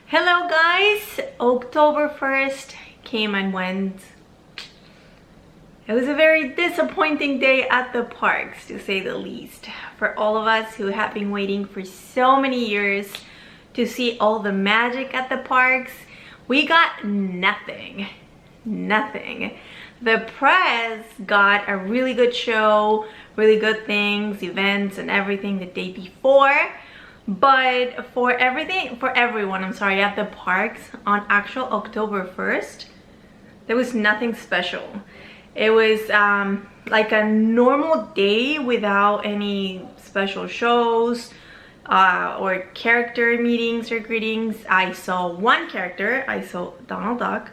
Hello guys! October 1st came and went. It was a very disappointing day at the parks, to say the least. For all of us who have been waiting for so many years to see all the magic at the parks, we got nothing. Nothing. The press got a really good show, really good things, events and everything the day before. But for everyone, at the parks on actual October 1st, there was nothing special. It was like a normal day without any special shows or character meetings or greetings. I saw one character, I saw Donald Duck,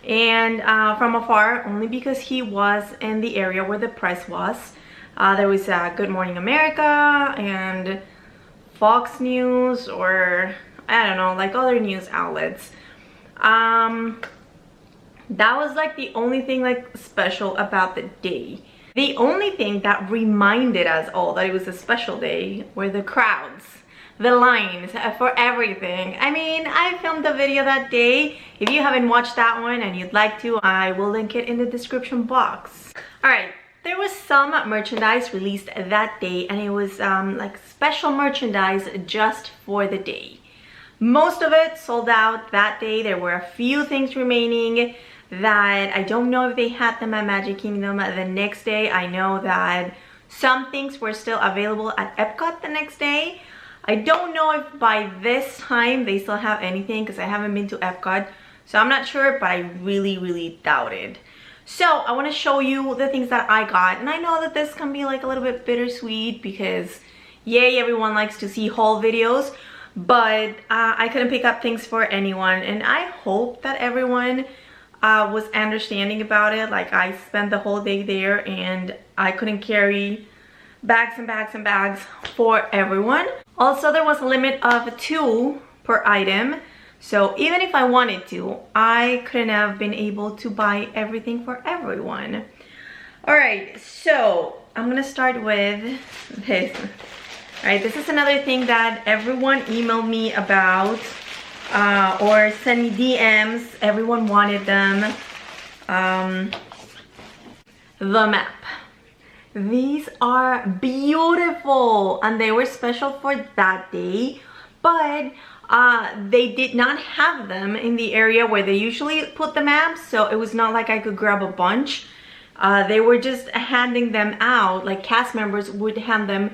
and from afar, only because he was in the area where the press was. There was Good Morning America and Fox News, or I don't know, like other news outlets. That was like the only thing like special about the day. The only thing that reminded us all that it was a special day were the crowds, the lines for everything. I mean, I filmed a video that day. If you haven't watched that one and you'd like to, I will link it in the description box. All right. There was some merchandise released that day, and it was like special merchandise just for the day. Most of it sold out that day. There were a few things remaining that I don't know if they had them at Magic Kingdom the next day. I know that some things were still available at Epcot the next day. I don't know if by this time they still have anything because I haven't been to Epcot, so I'm not sure, but I really doubt it. So I want to show you the things that I got, and I know that this can be like a little bit bittersweet because yay, everyone likes to see haul videos, but I couldn't pick up things for anyone, and I hope that everyone was understanding about it. Like, I spent the whole day there and I couldn't carry bags and bags and bags for everyone. Also, there was a limit of 2 per item. So even if I wanted to, I couldn't have been able to buy everything for everyone. All right, so I'm gonna start with this. All right, this is another thing that everyone emailed me about or sent me DMs. Everyone wanted them. The map. These are beautiful, and they were special for that day, but they did not have them in the area where they usually put the maps, so it was not like I could grab a bunch. They were just handing them out, like cast members would hand them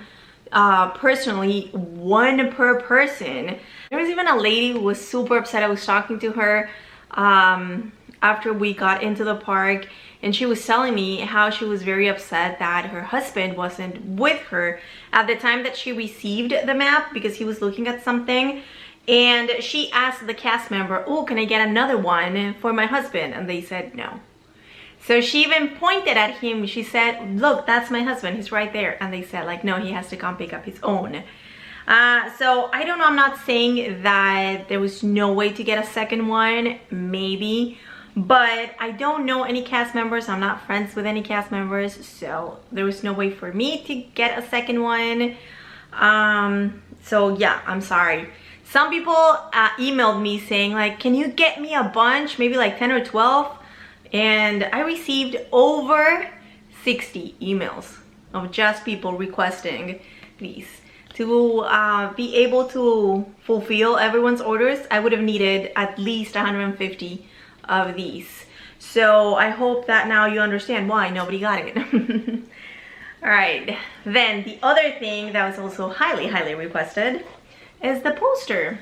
personally, 1 per person. There was even a lady who was super upset. I was talking to her after we got into the park, and she was telling me how she was very upset that her husband wasn't with her at the time that she received the map because he was looking at something. And she asked the cast member, oh, can I get another one for my husband? And they said no. So she even pointed at him. She said, look, that's my husband. He's right there. And they said, like, no, he has to come pick up his own. So I don't know. I'm not saying that there was no way to get a second one. Maybe. But I don't know any cast members. I'm not friends with any cast members. So there was no way for me to get a second one. So yeah, I'm sorry. Some people emailed me saying, like, can you get me a bunch, maybe like 10 or 12? And I received over 60 emails of just people requesting these. To be able to fulfill everyone's orders, I would have needed at least 150 of these. So I hope that now you understand why nobody got it. All right, then the other thing that was also highly requested is the poster.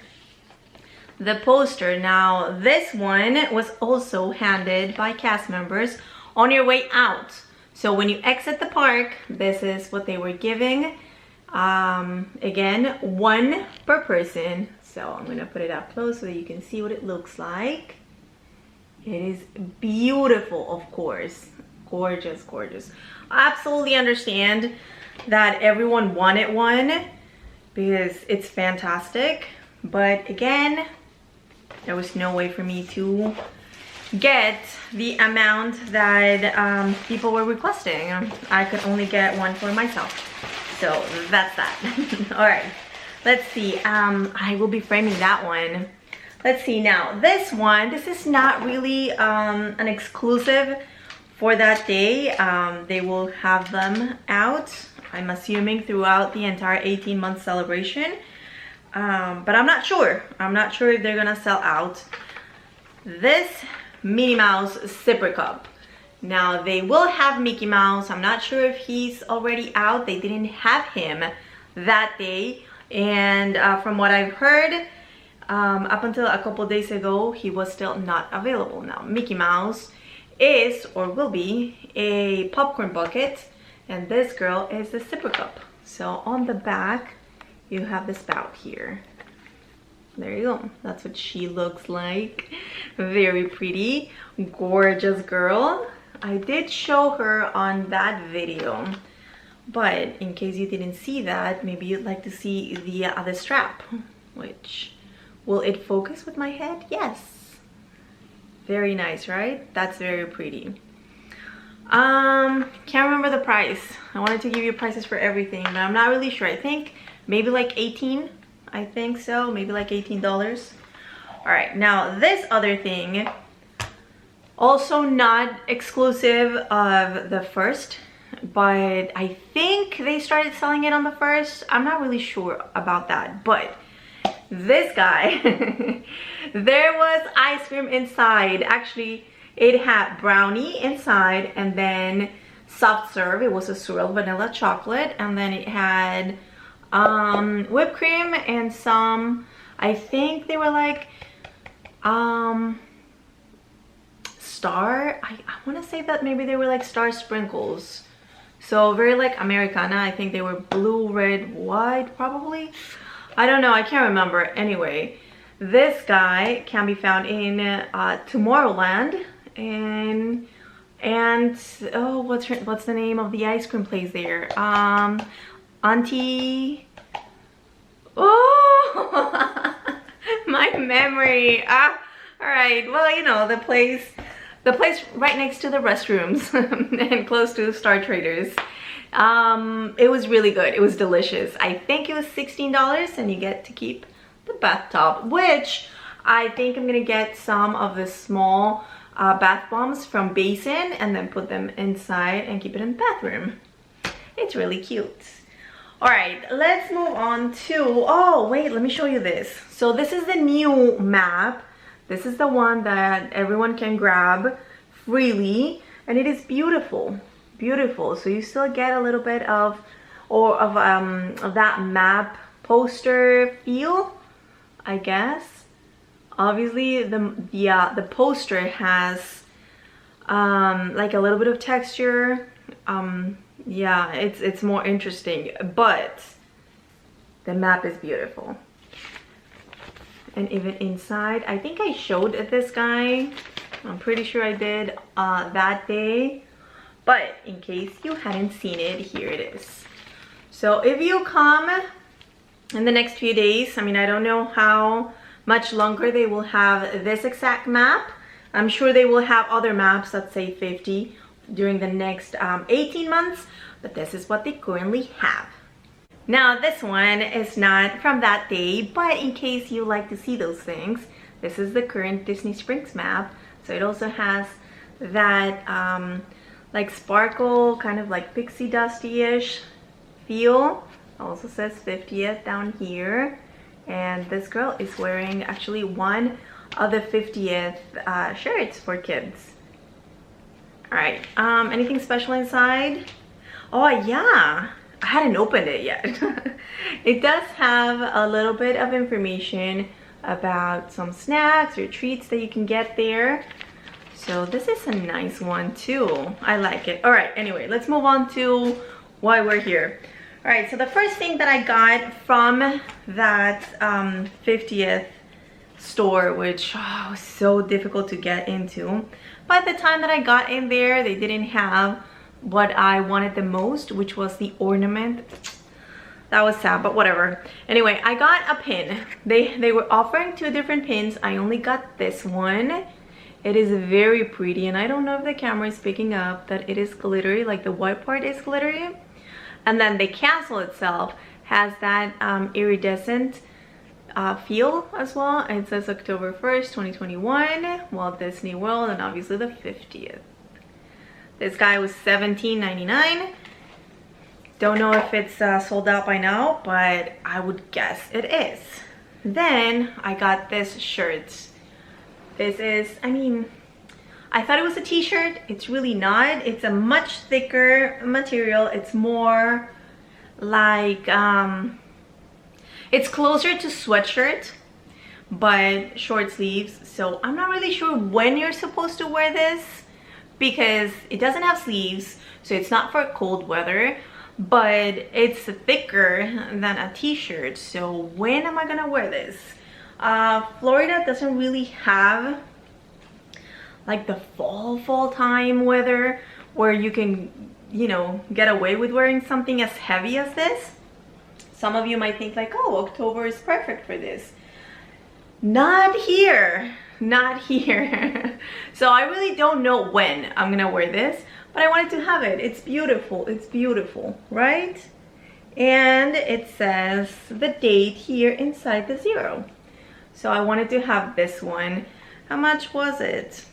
The poster. Now this one was also handed by cast members on your way out. So when you exit the park, this is what they were giving. Again, 1 per person. So I'm gonna put it up close so that you can see what it looks like. It is beautiful, of course. Gorgeous. I absolutely understand that everyone wanted one, because it's fantastic, but again, there was no way for me to get the amount that people were requesting. I could only get 1 for myself, so that's that. All right, let's see. I will be framing that one. let's see now. This is not really an exclusive for that day. They will have them out, I'm assuming, throughout the entire 18-month celebration. But I'm not sure. I'm not sure if they're gonna sell out. This Minnie Mouse sipper cup. Now they will have Mickey Mouse. I'm not sure if he's already out. They didn't have him that day. And from what I've heard, up until a couple days ago, he was still not available. Now Mickey Mouse is, or will be, a popcorn bucket, and this girl is the sipper cup. So on the back you have the spout here. There you go. That's what she looks like. Very pretty, gorgeous girl. I did show her on that video, but in case you didn't see that, maybe you'd like to see the strap, which, will it focus with my head? Yes. Very nice, right? That's very pretty. Can't remember the price. I wanted to give you prices for everything, but I'm not really sure. I think maybe like 18. I think so, maybe like $18. All right, now this other thing, also not exclusive of the 1st, but I think they started selling it on the 1st. I'm not really sure about that, but this guy, there was ice cream inside. Actually, it had brownie inside, and then soft serve. It was a swirl vanilla chocolate, and then it had whipped cream and some, I think they were like star, I want to say that maybe they were like star sprinkles. So very like Americana. I think they were blue, red, white, probably. I don't know, I can't remember. Anyway, this guy can be found in Tomorrowland, and oh, what's the name of the ice cream place there? Auntie, oh, my memory. All right, well, you know, the place right next to the restrooms and close to Star Traders. It was really good. It was delicious. I think it was $16, and you get to keep the bathtub, which I think I'm gonna get some of the small bath bombs from Basin and then put them inside and keep it in the bathroom. It's really cute. All right, let's move on to, oh wait, let me show you this. So this is the new map. This is the one that everyone can grab freely, and it is beautiful, beautiful. So you still get a little bit of that map poster feel, I guess. Obviously the poster has like a little bit of texture. Yeah, it's more interesting, but the map is beautiful. And even inside, I think I showed this guy. I'm pretty sure I did that day, but in case you hadn't seen it, here it is. So if you come in the next few days, I mean, I don't know how much longer they will have this exact map. I'm sure they will have other maps that say 50 during the next 18 months, but this is what they currently have. Now this one is not from that day, but in case you like to see those things, this is the current Disney Springs map. So it also has that like sparkle, kind of like pixie dusty-ish feel. Also says 50th down here, and this girl is wearing actually one of the 50th shirts for kids. All right, anything special inside? Oh yeah, I hadn't opened it yet. It does have a little bit of information about some snacks or treats that you can get there. So this is a nice one too. I like it. All right, anyway, let's move on to why we're here. All right, so the first thing that I got from that 50th store, which was so difficult to get into. By the time that I got in there, they didn't have what I wanted the most, which was the ornament. That was sad, but whatever. Anyway, I got a pin. They were offering 2 different pins. I only got this one. It is very pretty, and I don't know if the camera is picking up that it is glittery, like the white part is glittery. And then the castle itself has that iridescent feel as well. It says October 1st, 2021, Walt Disney World, and obviously the 50th. This guy was $17.99. Don't know if it's sold out by now, but I would guess it is. Then I got this shirt. This is, I mean, I thought it was a t-shirt. It's really not. It's a much thicker material. It's more like, it's closer to sweatshirt, but short sleeves. So I'm not really sure when you're supposed to wear this because it doesn't have sleeves. So it's not for cold weather, but it's thicker than a t-shirt. So when am I gonna wear this? Florida doesn't really have like the fall time weather where you can, you know, get away with wearing something as heavy as this. Some of you might think like, oh, October is perfect for this. Not here, not here. So I really don't know when I'm gonna wear this, but I wanted to have it. It's beautiful, right? And it says the date here inside the 0. So I wanted to have this one. How much was it?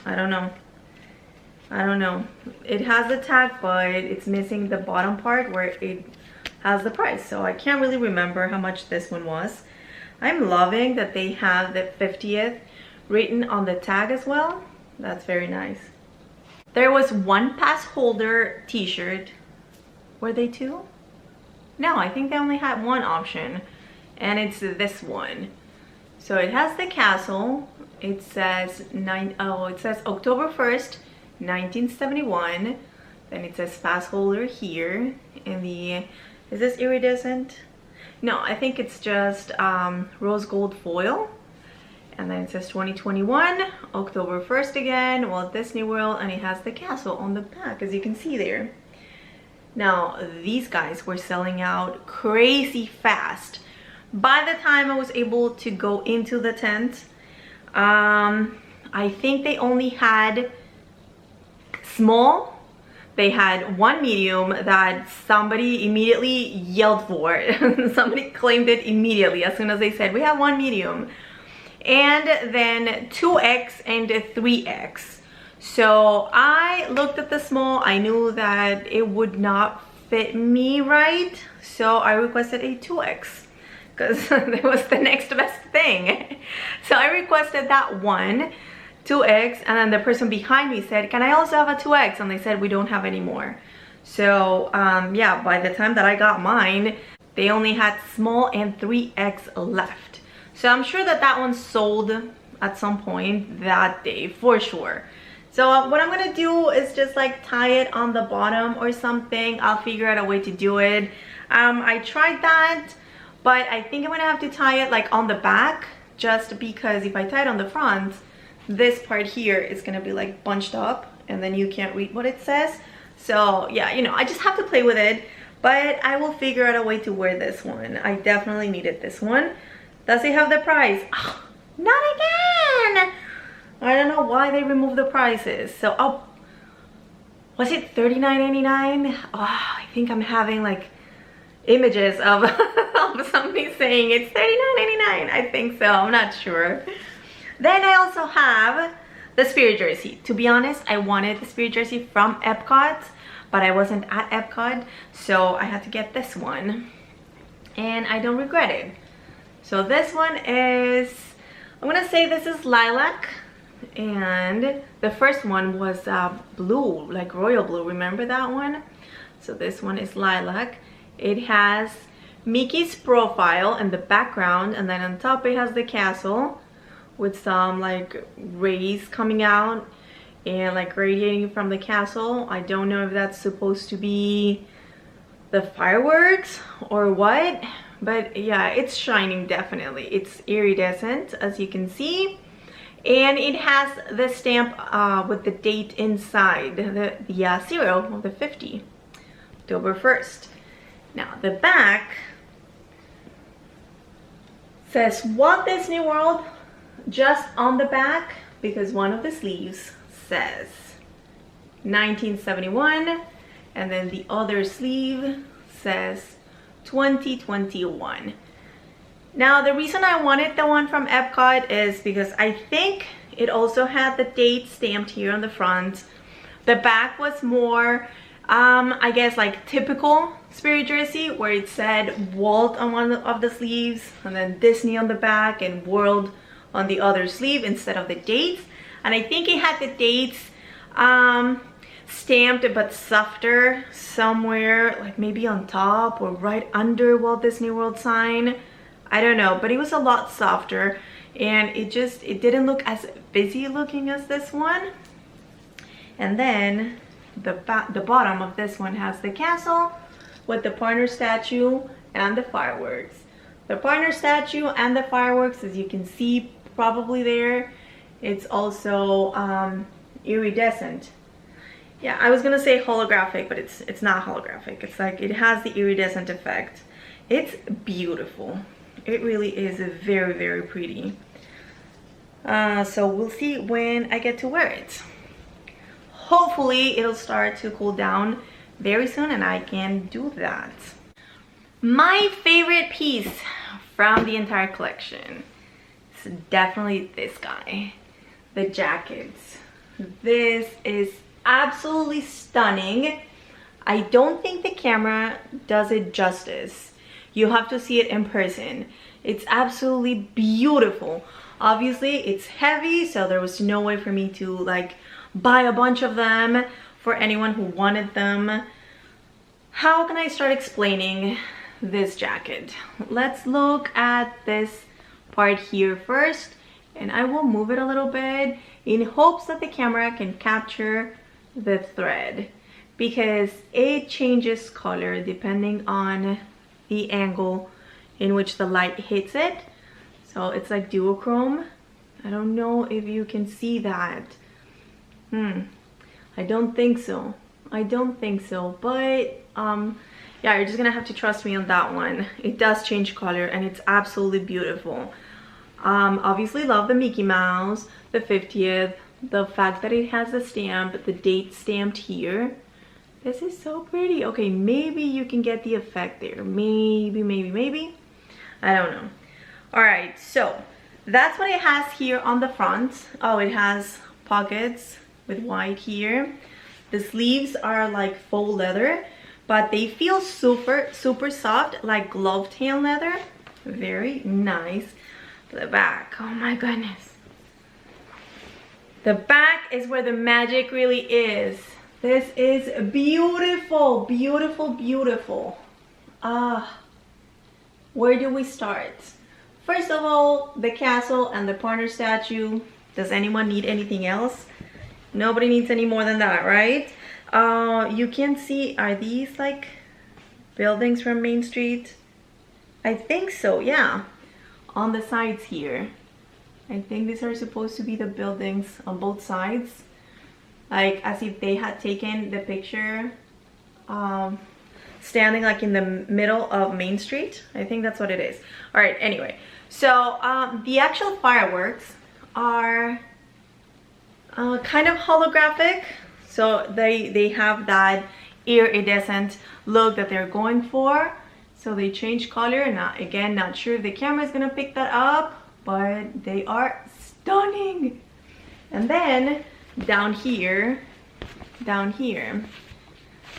I don't know. It has the tag, but it's missing the bottom part where it has the price. So I can't really remember how much this one was. I'm loving that they have the 50th written on the tag as well. That's very nice. There was one Passholder t-shirt. Were they 2? No, I think they only had one option, and it's this one. So it has the castle. It says it says October 1st, 1971. Then it says Passholder here in the, is this iridescent? No, I think it's just rose gold foil. And then it says 2021, October 1st again, Walt Disney World, and it has the castle on the back, as you can see there. Now, these guys were selling out crazy fast. By the time I was able to go into the tent, I think they only had small. They had one medium that somebody immediately yelled for. Somebody claimed it immediately as soon as they said, we have one medium. And then 2X and 3X. So I looked at the small. I knew that it would not fit me right. So I requested a 2X. Because it was the next best thing. So I requested that one, 2X, and then the person behind me said, can I also have a 2X? And they said, we don't have any more. So yeah, by the time that I got mine, they only had small and 3X left. So I'm sure that that one sold at some point that day for sure. So what I'm gonna do is just like tie it on the bottom or something. I'll figure out a way to do it. I tried that, but I think I'm gonna have to tie it like on the back, just because if I tie it on the front, this part here is gonna be like bunched up and then you can't read what it says. So yeah, you know, I just have to play with it, but I will figure out a way to wear this one. I definitely needed this one. Does it have the price? Oh, not again! I don't know why they removed the prices. So, oh, was it $39.99? Oh, I think I'm having like images of, of somebody saying it's $39.99. I think so, I'm not sure. Then I also have the Spirit jersey. To be honest, I wanted the Spirit jersey from Epcot, but I wasn't at Epcot, so I had to get this one. And I don't regret it. So this one is, I'm gonna say this is lilac, and the first one was blue, like royal blue, remember that one? So this one is lilac. It has Mickey's profile in the background, and then on top it has the castle with some like rays coming out and like radiating from the castle. I don't know if that's supposed to be the fireworks or what, but yeah, it's shining definitely. It's iridescent, as you can see, and it has the stamp with the date inside, the 0 of the 50, October 1st. Now the back says Walt Disney World just on the back, because one of the sleeves says 1971, and then the other sleeve says 2021. Now, the reason I wanted the one from Epcot is because I think it also had the date stamped here on the front. The back was more, I guess, like typical Spirit jersey, where it said Walt on one of the sleeves and then Disney on the back and World on the other sleeve instead of the dates. And I think it had the dates stamped but softer somewhere, like maybe on top or right under Walt Disney World sign. I don't know, but it was a lot softer, and it didn't look as busy looking as this one. And then the bottom of this one has the castle with the partner statue and the fireworks. The partner statue and the fireworks, as you can see probably there, it's also iridescent. Yeah, I was gonna say holographic, but it's not holographic. It's like it has the iridescent effect. It's beautiful. It really is very, very pretty. So we'll see when I get to wear it. Hopefully it'll start to cool down very soon and I can do that. My favorite piece from the entire collection is definitely this guy, the jackets. This is absolutely stunning. I don't think the camera does it justice. You have to see it in person. It's absolutely beautiful. Obviously it's heavy, so there was no way for me to like buy a bunch of them for anyone who wanted them. How can I start explaining this jacket? Let's look at this part here first, and I will move it a little bit in hopes that the camera can capture the thread, because it changes color depending on the angle in which the light hits it. So it's like duochrome. I don't know if you can see that. I don't think so. I don't think so, but yeah, you're just gonna have to trust me on that one. It does change color and it's absolutely beautiful. Obviously love the Mickey Mouse, the 50th, the fact that it has the stamp, the date stamped here. This is so pretty. Okay, maybe you can get the effect there. Maybe. I don't know. All right, so that's what it has here on the front. Oh, it has pockets with white here. The sleeves are like faux leather, but they feel super soft, like glove tail leather. Very nice. The back, oh my goodness. The back is where the magic really is. This is beautiful, beautiful, beautiful. Where do we start? First of all, the castle and the partner statue. Does anyone need anything else? Nobody needs any more than that, right? You can see, are these like buildings from Main Street? I think so, yeah. On the sides here. I think these are supposed to be the buildings on both sides. Like as if they had taken the picture standing like in the middle of Main Street. I think that's what it is. All right, anyway. So the actual fireworks are kind of holographic. So they have that iridescent look that they're going for. So they change color. Now, again, not sure if the camera is gonna pick that up, but they are stunning. And then down here,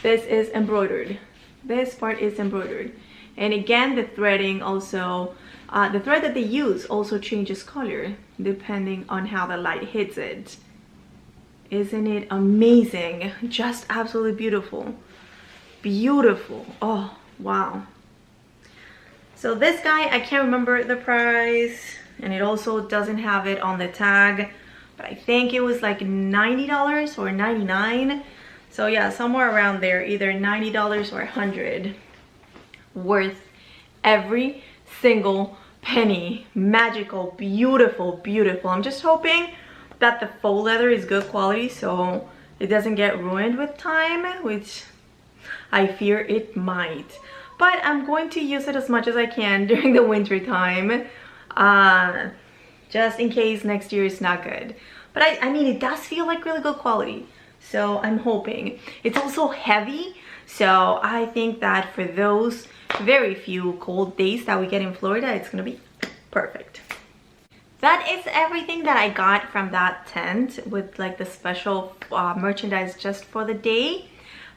this is embroidered. This part is embroidered. And again, the threading also, the thread that they use also changes color depending on how the light hits it. Isn't it amazing? Just absolutely beautiful. Beautiful. Oh, wow. So this guy, I can't remember the price, and it also doesn't have it on the tag, but I think it was like $90 or $99. So yeah, somewhere around there, either $90 or $100. Worth every single penny. Magical, beautiful, beautiful. I'm just hoping that the faux leather is good quality so it doesn't get ruined with time, which I fear it might. But I'm going to use it as much as I can during the winter time, just in case next year is not good. But I mean, it does feel like really good quality, so I'm hoping. It's also heavy, so I think that for those very few cold days that we get in Florida, it's gonna be perfect. That is everything that I got from that tent with like the special merchandise just for the day.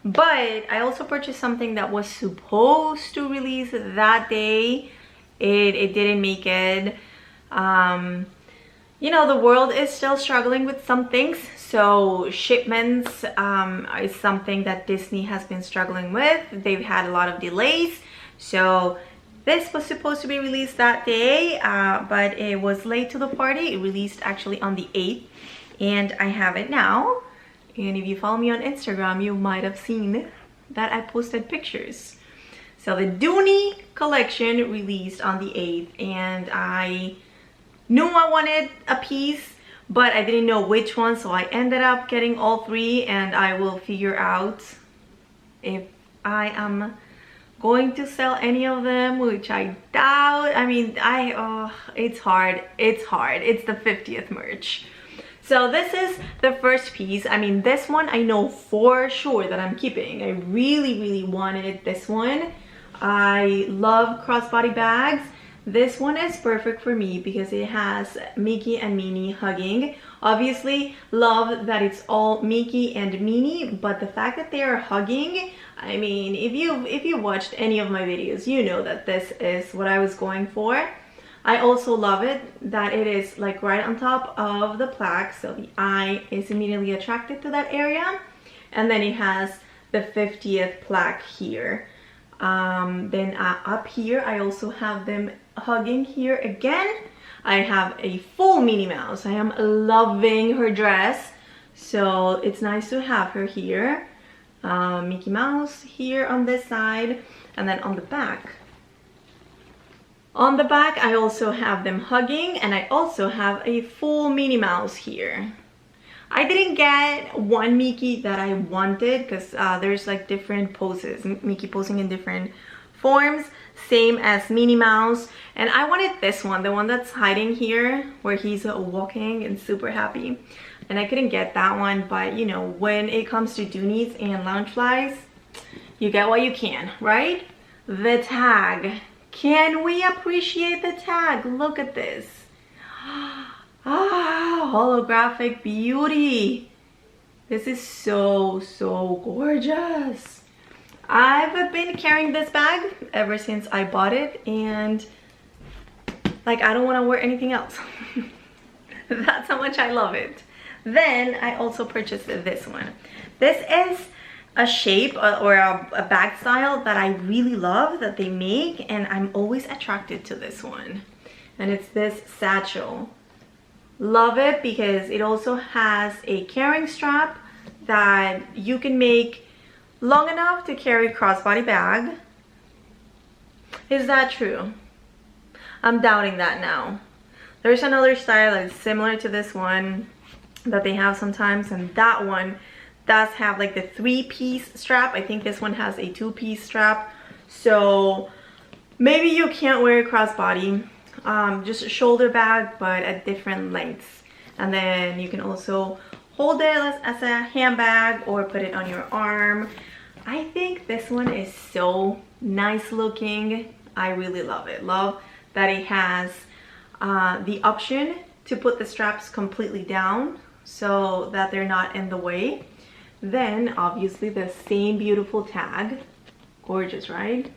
But I also purchased something that was supposed to release that day. It didn't make it. You know, the world is still struggling with some things, so shipments is something that Disney has been struggling with. They've had a lot of delays, so this was supposed to be released that day, but it was late to the party. It released actually on the 8th, and I have it now. And if you follow me on Instagram, you might have seen that I posted pictures. So the Dooney collection released on the 8th, and I knew I wanted a piece, but I didn't know which one, so I ended up getting all three, and I will figure out if I am going to sell any of them, which I doubt. I mean, it's hard. It's the 50th merch. So this is the first piece. I mean, this one I know for sure that I'm keeping. I really wanted this one. I love crossbody bags. This one is perfect for me because it has Mickey and Minnie hugging. Obviously, love that it's all Mickey and Minnie, but the fact that they are hugging, I mean, if you watched any of my videos, you know that this is what I was going for. I also love it that it is like right on top of the plaque, so the eye is immediately attracted to that area. And then it has the 50th plaque here. Then up here, I also have them hugging here again. I have a full Minnie Mouse. I am loving her dress, so it's nice to have her here. Mickey Mouse here on this side, and then on the back. On the back, I also have them hugging, and I also have a full Minnie Mouse here. I didn't get one Mickey that I wanted because there's like different poses, Mickey posing in different forms, same as Minnie Mouse. And I wanted this one, the one that's hiding here where he's walking and super happy. And I couldn't get that one, but you know, when it comes to Dooneys and Loungeflies, you get what you can, right? The tag. Can we appreciate the tag? Look at this. Ah, holographic beauty. This is so gorgeous. I've been carrying this bag ever since I bought it, and like I don't want to wear anything else. That's how much I love it. Then I also purchased this one. This is a shape or a bag style that I really love that they make, and I'm always attracted to this one. And it's this satchel. Love it because it also has a carrying strap that you can make long enough to carry a crossbody bag. Is that true? I'm doubting that now. There's another style that's similar to this one that they have sometimes, and that one does have like the 3-piece strap. I think this one has a 2-piece strap, so maybe you can't wear a crossbody. Just a shoulder bag, but at different lengths. And then you can also hold it as a handbag or put it on your arm. I think this one is so nice looking. I really love it. Love that it has the option to put the straps completely down so that they're not in the way. Then obviously the same beautiful tag. Gorgeous, right?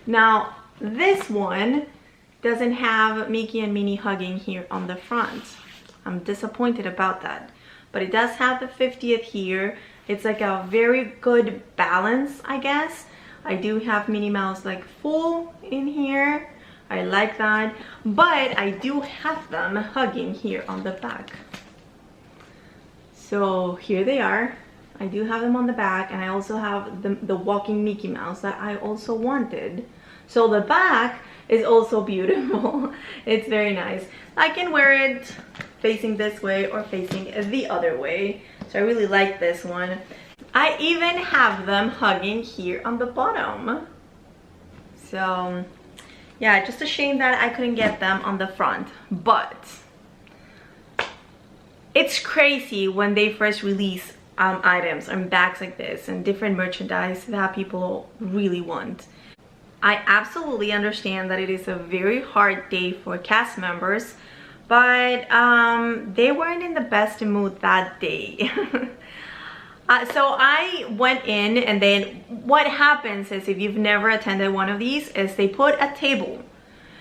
Now this one doesn't have Mickey and Minnie hugging here on the front. I'm disappointed about that, but it does have the 50th here. It's like a very good balance, I guess. I do have Minnie Mouse like full in here. I like that, but I do have them hugging here on the back. So here they are. I do have them on the back, and I also have the walking Mickey Mouse that I also wanted. So the back is also beautiful. It's very nice. I can wear it facing this way or facing the other way. So I really like this one. I even have them hugging here on the bottom. So yeah, just a shame that I couldn't get them on the front, but it's crazy when they first release items and bags like this and different merchandise that people really want. I absolutely understand that it is a very hard day for cast members, but they weren't in the best mood that day. So I went in, and then what happens is, if you've never attended one of these, is they put a table.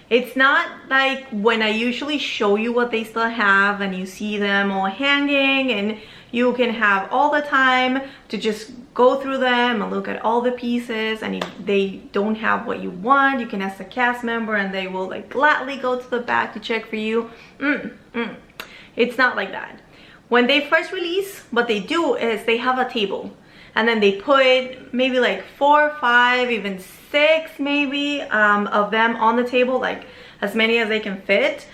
It's not like when I usually show you what they still have and you see them all hanging and you can have all the time to just go through them and look at all the pieces, and if they don't have what you want, you can ask the cast member and they will like gladly go to the back to check for you. It's not like that. When they first release, what they do is they have a table, and then they put maybe like 4 or 5, even 6 maybe of them on the table, like as many as they can fit.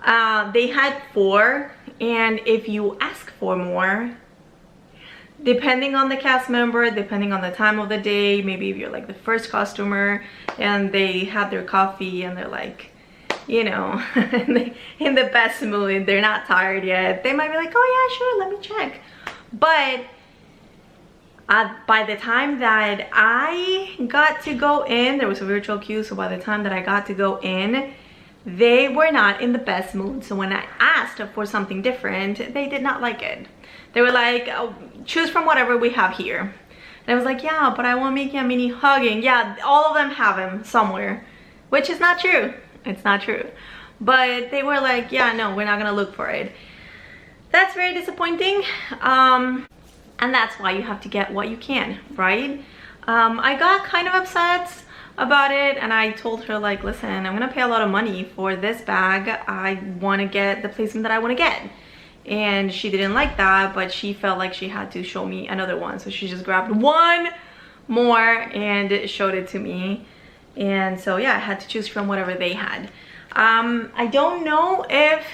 They had 4, and if you ask for more, depending on the cast member, depending on the time of the day, maybe if you're like the first customer and they have their coffee and they're like, you know, in the best mood, they're not tired yet, they might be like, oh yeah, sure, let me check. But by the time that I got to go in, there was a virtual queue, so by the time that I got to go in, they were not in the best mood. So when I asked for something different, they did not like it. They were like, oh, choose from whatever we have here. And I was like, yeah, but I want Mickey and Minnie hugging. Yeah, all of them have him somewhere, which is not true. It's not true. But they were like, yeah, no, we're not gonna look for it. That's very disappointing. And that's why you have to get what you can, right? I got kind of upset about it, and I told her like, listen, I'm gonna pay a lot of money for this bag. I want to get the placement that I want to get. And she didn't like that, but she felt like she had to show me another one, so she just grabbed one more and showed it to me. And so yeah, I had to choose from whatever they had. I don't know if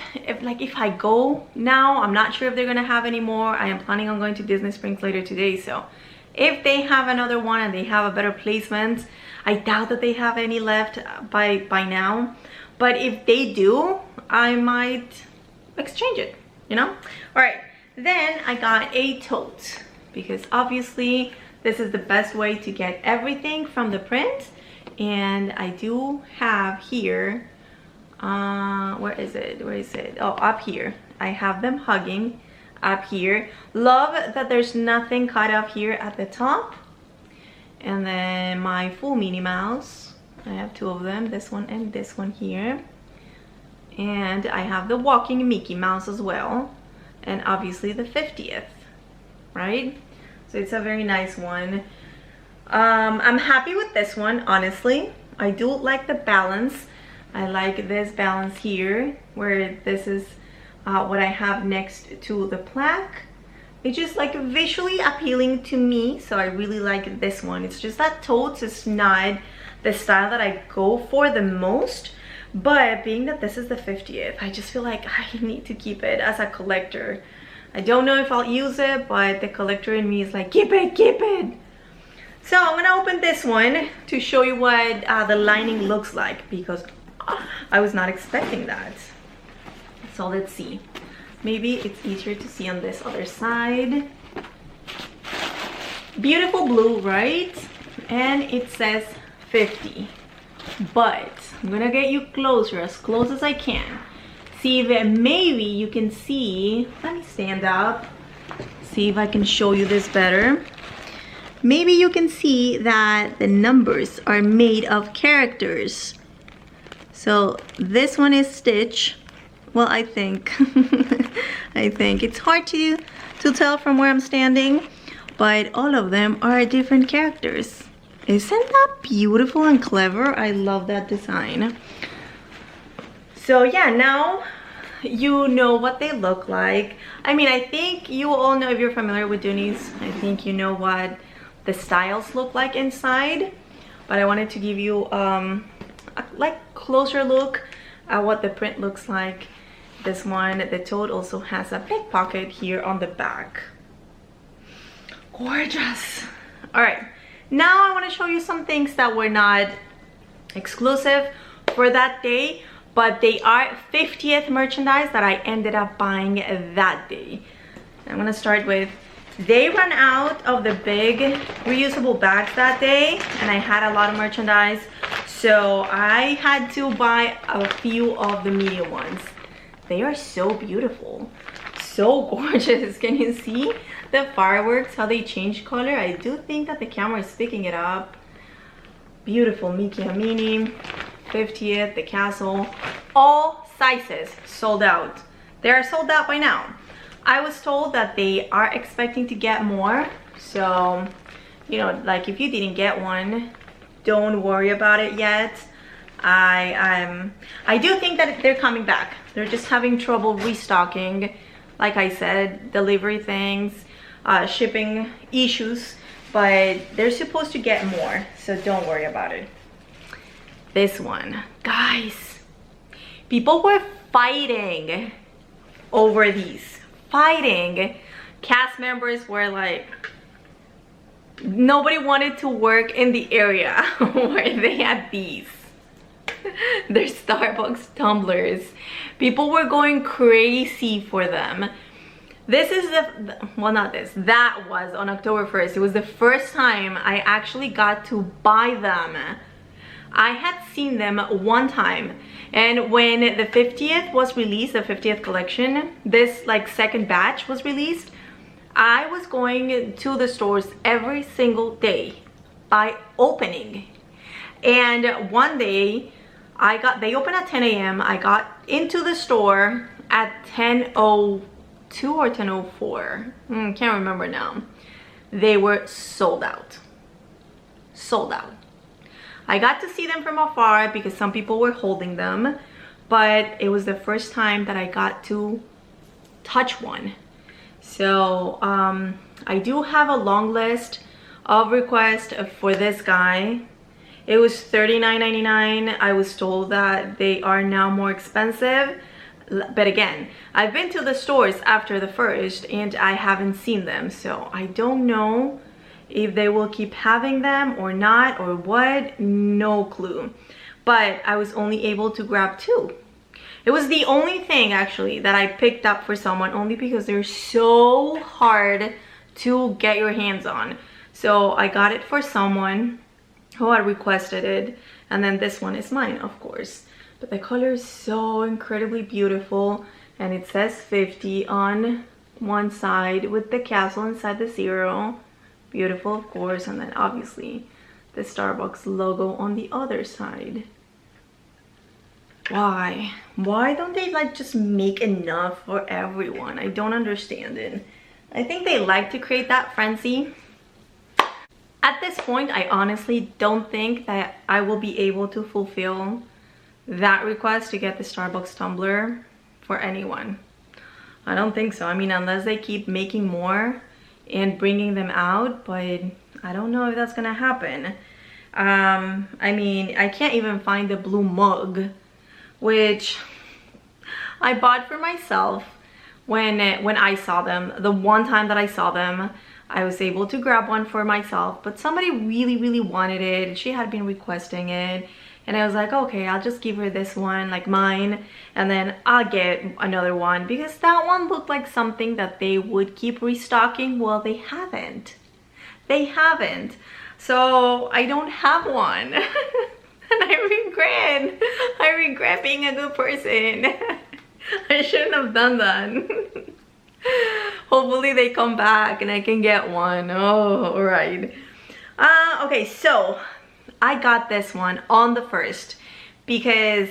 I go now, I'm not sure if they're gonna have any more. I am planning on going to Disney Springs later today, so if they have another one and they have a better placement, I doubt that they have any left by now. But if they do, I might exchange it, you know? All right, then I got a tote, because obviously this is the best way to get everything from the print. And I do have here, where is it? Oh, up here. I have them hugging up here. Love that there's nothing cut up here at the top. And then my full Minnie Mouse. I have 2 of them, this one and this one here. And I have the walking Mickey Mouse as well. And obviously the 50th, right? So it's a very nice one. I'm happy with this one, honestly. I do like the balance. I like this balance here, where this is what I have next to the plaque. It's just like visually appealing to me, so I really like this one. It's just that totes is not the style that I go for the most, but being that this is the 50th, I just feel like I need to keep it as a collector. I don't know if I'll use it, but the collector in me is like, keep it, keep it. So I'm gonna open this one to show you what the lining looks like, because I was not expecting that. So let's see. Maybe it's easier to see on this other side. Beautiful blue, right? And it says 50. But I'm gonna get you closer, as close as I can. See if maybe you can see. Let me stand up. See if I can show you this better. Maybe you can see that the numbers are made of characters. So this one is Stitch. Well, I think. I think it's hard to tell from where I'm standing, but all of them are different characters. Isn't that beautiful and clever? I love that design. So yeah, now you know what they look like. I mean, I think you all know, if you're familiar with Dooneys, I think you know what the styles look like inside, but I wanted to give you a like closer look at what the print looks like. This one, the tote also has a big pocket here on the back. Gorgeous. All right, now I want to show you some things that were not exclusive for that day, but they are 50th merchandise that I ended up buying that day. I'm gonna start with, they ran out of the big reusable bags that day, and I had a lot of merchandise So I had to buy a few of the medium ones. They are so beautiful, so gorgeous. Can you see the fireworks, how they change color? I do think that the camera is picking it up. Beautiful Mickey and Minnie, 50th, the castle, all sizes sold out. They are sold out by now. I was told that they are expecting to get more, so you know, like if you didn't get one, don't worry about it yet. I do think that they're coming back. They're just having trouble restocking, like I said, delivery things, shipping issues, but they're supposed to get more, so don't worry about it. This one, guys, people were fighting over these. Cast members were like, nobody wanted to work in the area where they had these. They're Starbucks tumblers. People were going crazy for them. This is well, not this, that was on October 1st. It was the first time I actually got to buy them. I had seen them one time, and when the 50th was released, the 50th collection, this like second batch was released, I was going to the stores every single day by opening. And one day they open at 10 a.m. I got into the store at 10:02 or 10:04. Can't remember now. They were sold out. Sold out. I got to see them from afar because some people were holding them, but it was the first time that I got to touch one. So I do have a long list of requests for this guy. It was $39.99. I was told that they are now more expensive, but again, I've been to the stores after the first and I haven't seen them, so I don't know if they will keep having them or not or what. No clue. But I was only able to grab two. It was the only thing actually that I picked up for someone, only because they're so hard to get your hands on. So I got it for someone who had requested it, and then this one is mine, of course. But the color is so incredibly beautiful, and it says 50 on one side with the castle inside the 0. Beautiful, of course, and then obviously the Starbucks logo on the other side. Why don't they like just make enough for everyone? I don't understand it. I think they like to create that frenzy. At this point, I honestly don't think that I will be able to fulfill that request to get the Starbucks tumbler for anyone. I don't think so. I mean, unless they keep making more and bringing them out, but I don't know if that's gonna happen. I mean, I can't even find the blue mug, which I bought for myself when I saw them. The one time that I saw them, I was able to grab one for myself, but somebody really wanted it and she had been requesting it, and I was like, okay, I'll just give her this one, like mine, and then I'll get another one, because that one looked like something that they would keep restocking. Well, they haven't. So I don't have one. And I regret being a good person. I shouldn't have done that. Hopefully they come back and I can get one. Oh, all right. Okay, so I got this one on the 1st because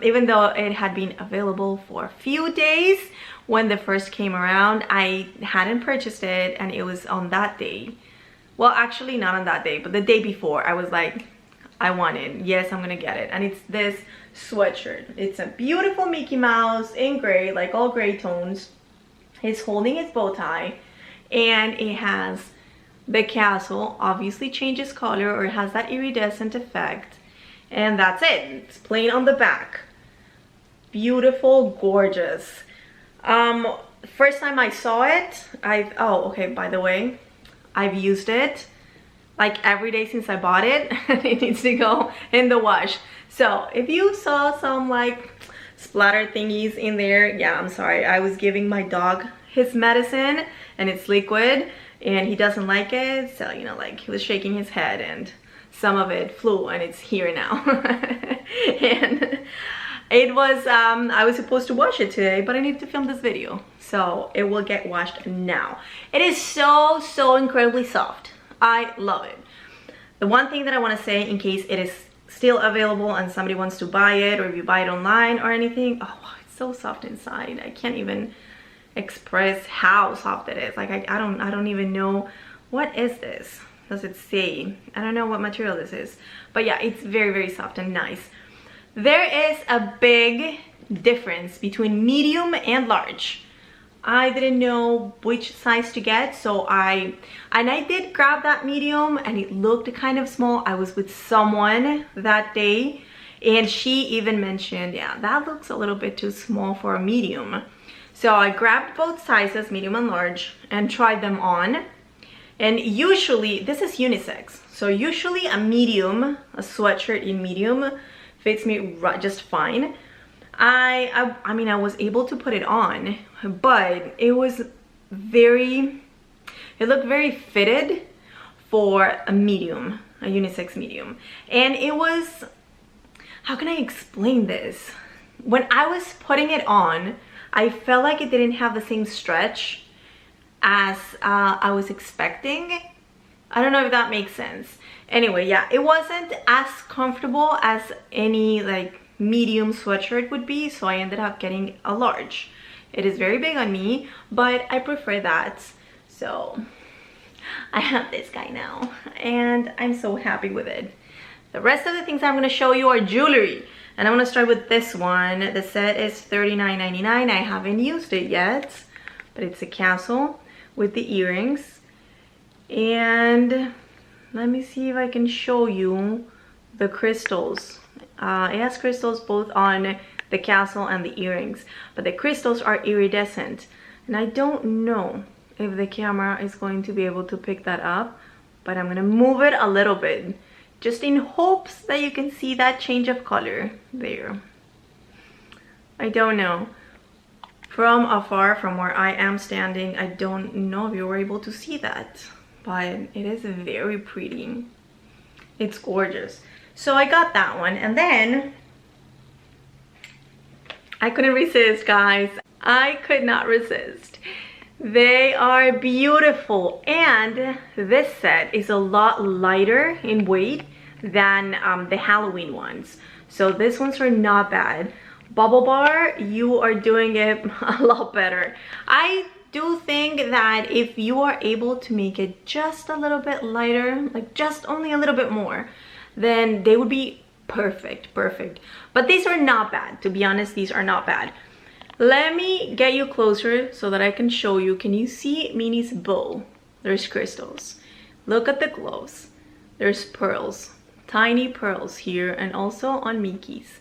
even though it had been available for a few days when the 1st came around, I hadn't purchased it, and it was on that day. Well, actually not on that day, but the day before. I was like, I want it. Yes, I'm gonna get it. And it's this sweatshirt. It's a beautiful Mickey Mouse in gray, like all gray tones. He's holding his bow tie, and it has the castle, obviously changes color, or it has that iridescent effect, and that's it. It's plain on the back. Beautiful, gorgeous. First time I saw it, oh, okay, by the way, I've used it like every day since I bought it. It needs to go in the wash. So if you saw some like splatter thingies in there, yeah, I'm sorry. I was giving my dog his medicine and it's liquid and he doesn't like it, so you know, like he was shaking his head and some of it flew and it's here now. And it was, I was supposed to wash it today, but I need to film this video. So it will get washed now. It is so incredibly soft. I love it. The one thing that I want to say, in case it is still available and somebody wants to buy it, or if you buy it online or anything, oh, it's so soft inside. I can't even express how soft it is. Like I don't even know. What is this? Does it say? I don't know what material this is, but yeah, it's very soft and nice. There is a big difference between medium and large. I didn't know which size to get, so I did grab that medium and it looked kind of small. I was with someone that day and she even mentioned, yeah, that looks a little bit too small for a medium. So I grabbed both sizes, medium and large, and tried them on. And usually, this is unisex, so usually a medium, a sweatshirt in medium fits me just fine. I mean, I was able to put it on, but it looked very fitted for a medium, a unisex medium. And it was, how can I explain this? When I was putting it on, I felt like it didn't have the same stretch as I was expecting. I don't know if that makes sense. Anyway, yeah, it wasn't as comfortable as any like medium sweatshirt would be, so I ended up getting a large. It is very big on me, but I prefer that. So I have this guy now and I'm so happy with it. The rest of the things I'm going to show you are jewelry, and I'm going to start with this one. The set is $39.99. I haven't used it yet, but it's a castle with the earrings. And let me see if I can show you the crystals. It has crystals both on the castle and the earrings, but the crystals are iridescent, and I don't know if the camera is going to be able to pick that up, but I'm gonna move it a little bit just in hopes that you can see that change of color there. I don't know. From afar, from where I am standing, I don't know if you were able to see that, but it is very pretty. It's gorgeous. So I got that one, and then I couldn't resist, guys. I could not resist. They are beautiful, and this set is a lot lighter in weight than the Halloween ones. So these ones are not bad. Bubble Bar, you are doing it a lot better. I do think that if you are able to make it just a little bit lighter, like just only a little bit more, then they would be perfect. But these are not bad, to be honest. These are not bad. Let me get you closer so that I can show you. Can you see Minnie's bow? There's crystals. Look at the gloves. There's pearls, tiny pearls here, and also on Mickey's.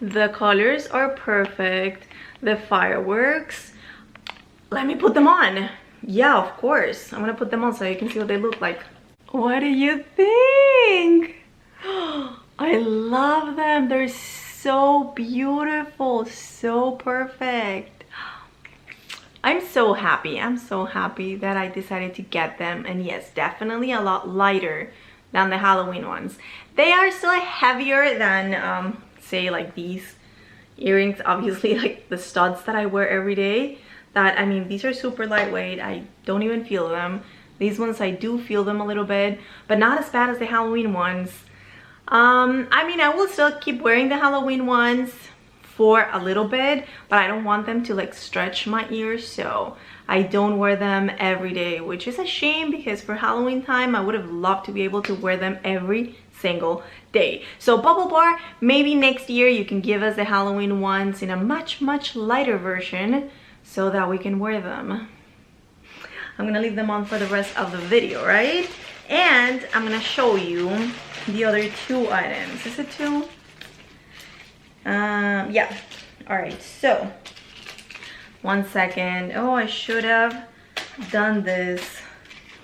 The colors are perfect. The fireworks. Let me put them on. Yeah, of course. I'm gonna put them on so you can see what they look like. What do you think? I love them. They're so beautiful, so perfect. I'm so happy. I'm so happy that I decided to get them. And yes, definitely a lot lighter than the Halloween ones. They are still heavier than say like these earrings, obviously, like the studs that I wear every day. That, I mean, these are super lightweight. I don't even feel them. These ones, I do feel them a little bit, but not as bad as the Halloween ones. I mean, I will still keep wearing the Halloween ones for a little bit, but I don't want them to like stretch my ears, so I don't wear them every day, which is a shame because for Halloween time, I would have loved to be able to wear them every single day. So Bubble Bar, maybe next year you can give us the Halloween ones in a much lighter version so that we can wear them. I'm gonna leave them on for the rest of the video, right? And I'm gonna show you the other two items. Is it two? Yeah. All right, so 1 second. Oh, I should have done this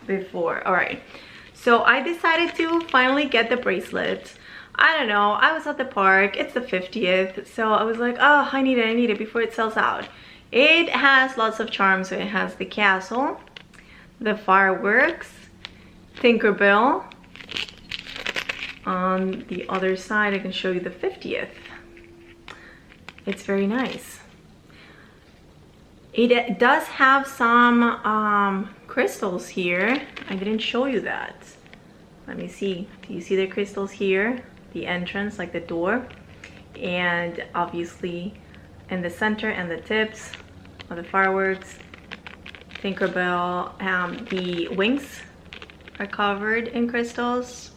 before. All right, so I decided to finally get the bracelet. I don't know, I was at the park. It's the 50th, so I was like, oh, I need it before it sells out. It has lots of charms. So it has the castle, the fireworks, Tinkerbell, On the other side, I can show you the 50th. It's very nice. It does have some crystals here. I didn't show you that. Let me see. Do you see the crystals here? The entrance, like the door. And obviously in the center and the tips of the fireworks, Tinkerbell, the wings are covered in crystals.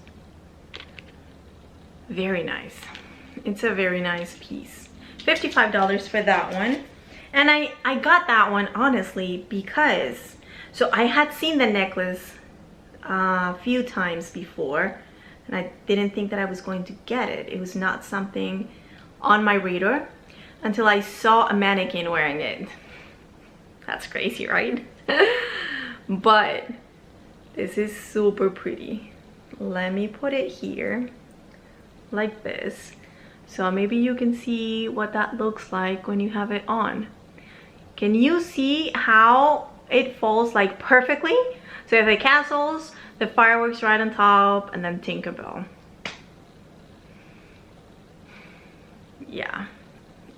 Very nice. It's a very nice piece. $55 for that one. And I got that one honestly because, so I had seen the necklace a few times before and I didn't think that I was going to get it. It was not something on my radar until I saw a mannequin wearing it. That's crazy, right? But this is super pretty. Let me put it here like this, so maybe you can see what that looks like when you have it on. Can you see how it falls like perfectly? So you have the castles, the fireworks right on top, and then Tinkerbell. Yeah,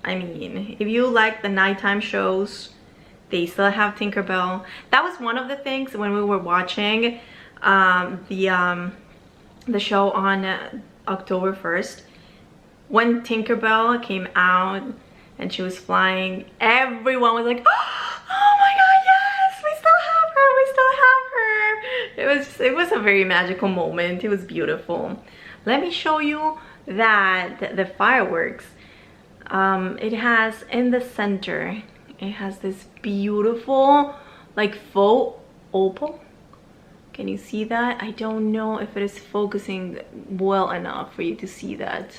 I mean, if you like the nighttime shows, they still have Tinkerbell. That was one of the things when we were watching the show on October 1st. When Tinkerbell came out and she was flying, everyone was like, oh my god, yes, we still have her, we still have her. It was a very magical moment. It was beautiful. Let me show you that the fireworks, it has in the center, it has this beautiful like faux opal. Can you see that? I don't know if it is focusing well enough for you to see that.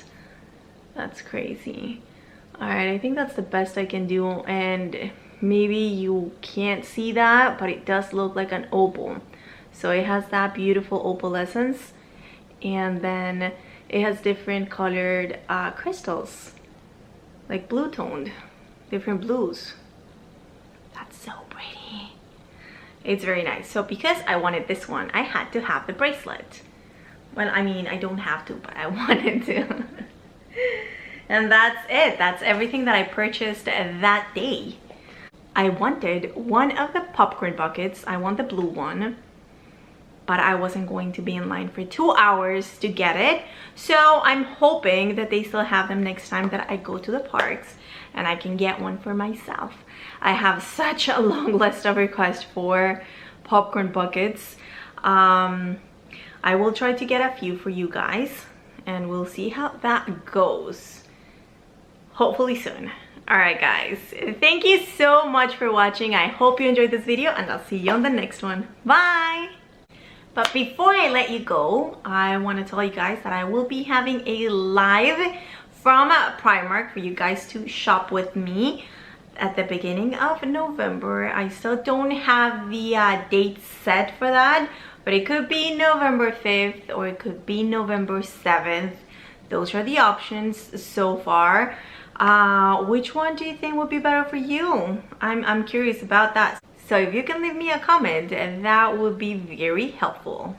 That's crazy. All right, I think that's the best I can do, and maybe you can't see that, but it does look like an opal. So it has that beautiful opalescence, and then it has different colored crystals, like blue toned, different blues. That's so pretty. It's very nice. So because I wanted this one, I had to have the bracelet. Well, I mean, I don't have to, but I wanted to. And that's it. That's everything that I purchased that day. I wanted one of the popcorn buckets. I want the blue one, but I wasn't going to be in line for 2 hours to get it. So I'm hoping that they still have them next time that I go to the parks and I can get one for myself. I have such a long list of requests for popcorn buckets. I will try to get a few for you guys and we'll see how that goes. Hopefully soon. All right guys, thank you so much for watching. I hope you enjoyed this video and I'll see you on the next one. Bye. But before I let you go, I want to tell you guys that I will be having a live from Primark for you guys to shop with me at the beginning of November. I still don't have the date set for that, but it could be November 5th or it could be November 7th. Those are the options so far. Which one do you think would be better for you? I'm curious about that. So if you can leave me a comment, that would be very helpful.